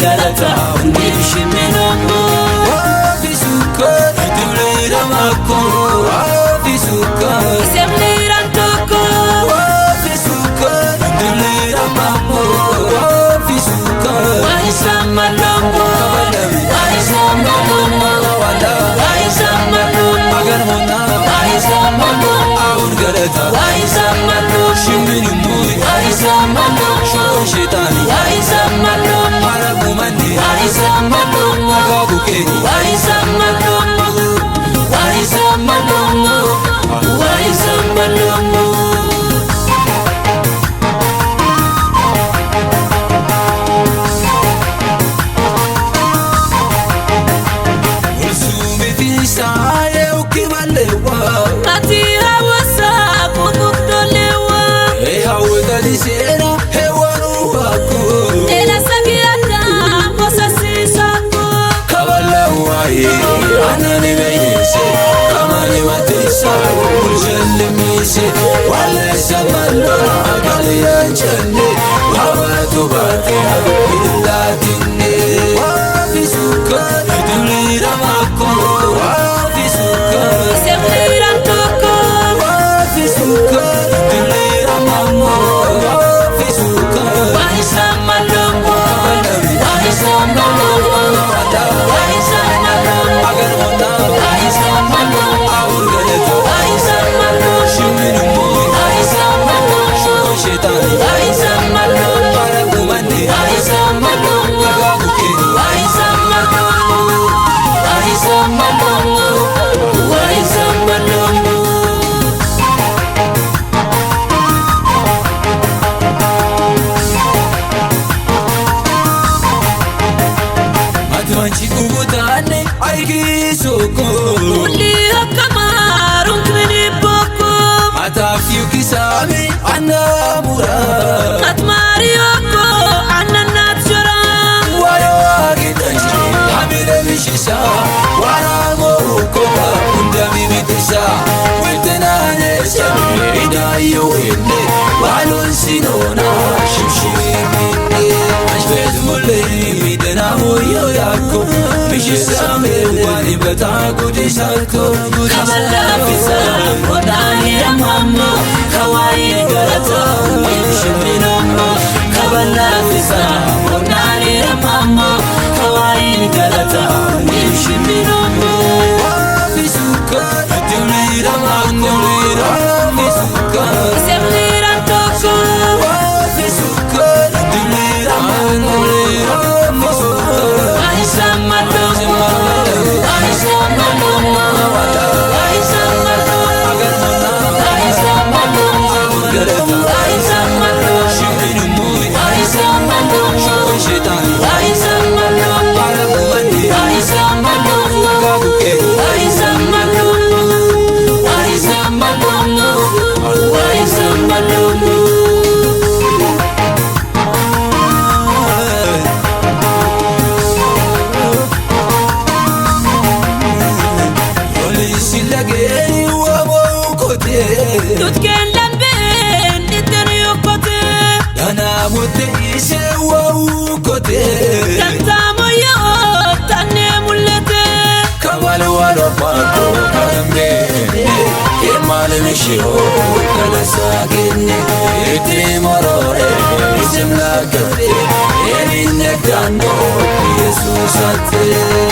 galata Nishiminomo Wafisuka Dulira mako Wafisuka Semliran toko Wafisuka Dulira mako Wafisuka Waisamalongo Waisamalongo Waisamalongo Agarmona Waisamalongo Aur galata Waisamalongo Shiminimu Waisamalongo Shetani Waisamalongo Arabu mandi Waisamalongo Agabu keni Waisamalongo Waisamalongo Waisamalongo Ulsumi fisa ukimalewa Ati hawasa kukuktolewa Hawata lisera hewanu wako Ela sakiata mosa sisako Kabala wae anani meise Kamani matisa Ulshele mise Wale samalo Akali anchane Wawatu bakia Ilatine Wafisuka Dulira mako Wafisuka Semliran toko Wafisuka Dulira mamo Wafisuka Waisamalongo Waisamalongo Waisamalongo Agarmona Waisamalongo Aur galata Waisamalongo Shiminimu Waisamalongo Shetani Waisamalongo Arabu mandi Waisamalongo Agabu keni Waisamalongo Waisamalongo Waisamalongo Atuanchi kubutane aigi soko Uli akamarun kmini boko Atafiu kisame anamura Atmari oko ananat jora Wayo agitanchi Hamile mishisa Waramo ukoba Undami mitisa Wiltena nesa Idayo hinde Walun sinona Shimshimine Ashbet mule Midena moyo yako Mishisame Wani bata kudisako Kabala fisa Odani ramamo Kawaii garata Shiminomo Kabala fisa Odani ramamo Kawaii garata Shiminomo Wafisuka Dulira mako Wafisuka Semliran toko Wafisuka Dulira mako Wafisuka Waisamalongo Waisamalongo Waisamalongo Agarmona Waisamalongo galata Waisamalongo Shiminimu Waisamalongo Shetani Waisamalongo Arabu mandi Waisamalongo Agabu keni Waisamalongo Waisamalongo Waisamalongo Olisi lageni wamo kote Tutken lamben itten yokote Dana mute ise wau kote Tantamo yo tanne mulete Kamal walo pako kambe Kemal mishio kala sagine Iti morore isim lagate Eminne kando Jesus ate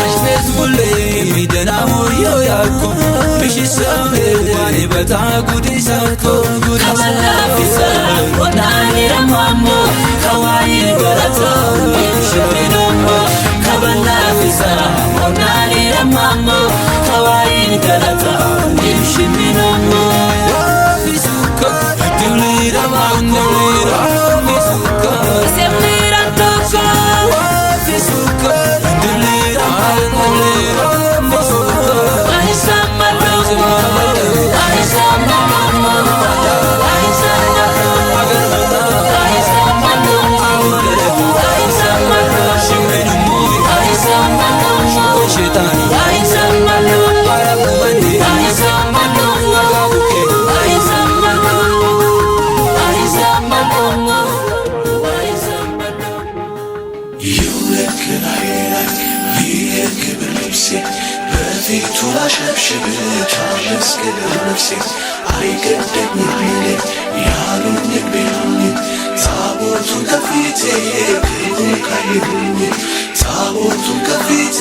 Ashbet mule midena moyo yako Mishisame wani bata kudisako Kabala fisa Odani ramamo Kawaii garata Shiminomo Kabala fisa Odani ramamo Kawaii garata Shiminomo Wafisuka Dulira mako Wafisuka Semliran toko Wafisuka Dulira mako Wafisuka Waisamalongo Waisamalongo Waisamalongo Waisamalongo Waisamalongo Shiminimu Waisamalongo Shetani Waisamalongo Arabu mandi Waisamalongo ነፍሴ በፊቱ ላሸብሽብ ላመስግነው ነፍሴ አይገደኝም እኔ ያሉኝ ቤሉኝ ታቦቱን ከፊቴ ክብሩን ካየሁኝ ታቦቱን ከፊቴ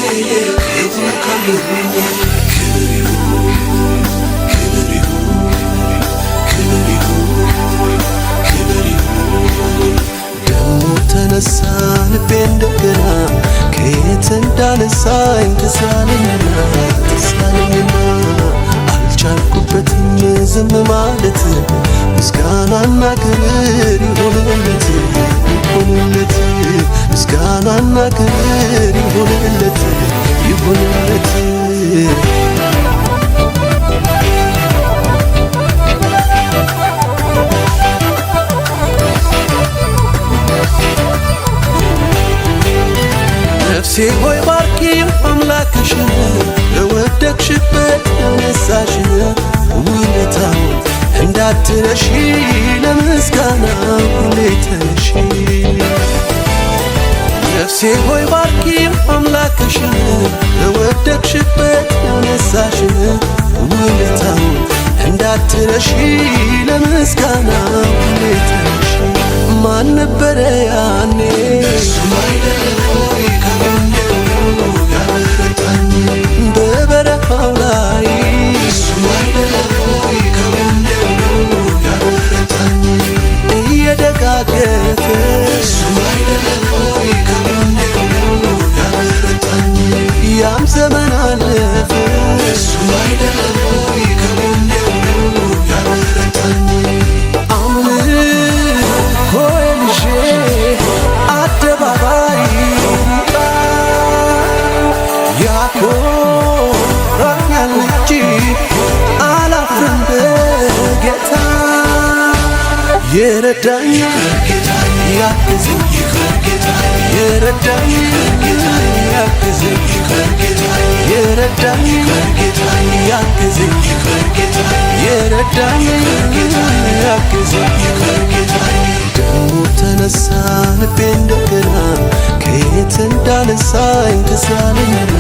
ክብሩን ካየሁኝ ክብር ይሁን ክብር ይሁን ክብር ይሁን ክብር ይሁን ደሞ ተነሳ ልቤ እንደገና ከየት እንዳነሳኝ ተሳለኝና አልቻልኩበትም ዝም ማለት ምስጋናና ክብር ይሁንለት ይሁንለት ምስጋናና ክብር ይሁንለት ይሁንለት ነፍሴ ሆይ ባርኪው አምላክሽን ለወደቅሽበት ያነሳሽን ውለታውን እንዳትረሺ ለምስጋና ሁሌ ተነሺ ነፍሴ ሆይ ባርኪው አምላክሽን ለወደቅሽበት ያነሳሽን ውለታውን እንዳትረሺ ለምስጋና ሁሌ ተነሺ ማን ነበረ ያኔ በበረሃው ላይ እየደጋገፈ ያም ዘመን አለፈ አደባባይ ያኮራኛል እንጂ አላፍርም በጌታ የረዳኝ ያግዘኝ የረዳኝ ያግዘኝ የረዳኝ ያግዘኝ የረዳኝ ያግዘኝ ደሞ ተነሳ ልቤ እንደገና ከየት እንዳነሳኝ ተሳለኝና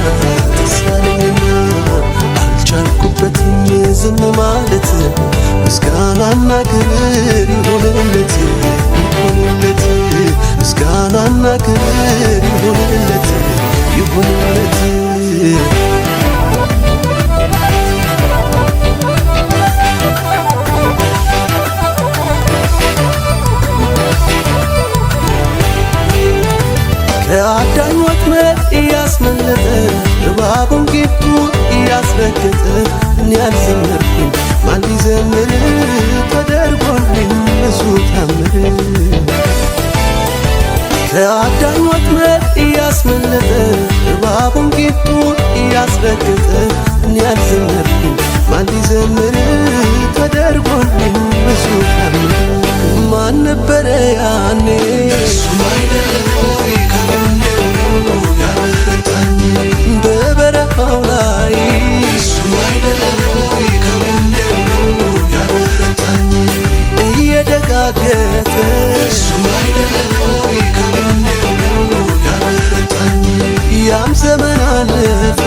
አልቻልኩበትም ዝም ማለት ምስጋናና ክብር ይሁንለት ይሁንለት ምስጋናና ክብር ይሁንለት ይሁንለት ከአዳኝ ወጥመድ እያስመለጠ እባቡን ጌጡ እያስረገጠ እኔ አልዘመርኩኝ ማን ሊዘምር ተደርጎልኝ ብዙ ታምር ከአዳኝ ወጥመድ እያስመለጠ እባቡን ጌጡ እያስረገጠ እኔ አልዘመርኩኝ ማን ሊዘምር ተደርጎልኝ ብዙ ታምር ማን ነበረ ያኔ በበረሃው ላይ እየደጋገፈ ያም ዘመን አለፈ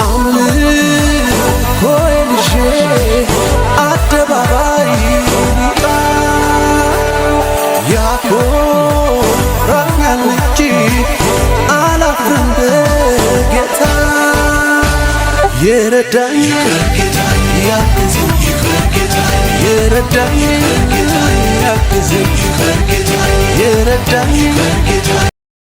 አምልኮ ይዤ አደባባይ ያኮራኛል እንጂ አላፍርም በጌታ የረዳኝ ያግዘኝ የረዳኝ ያግዘኝ የረዳኝ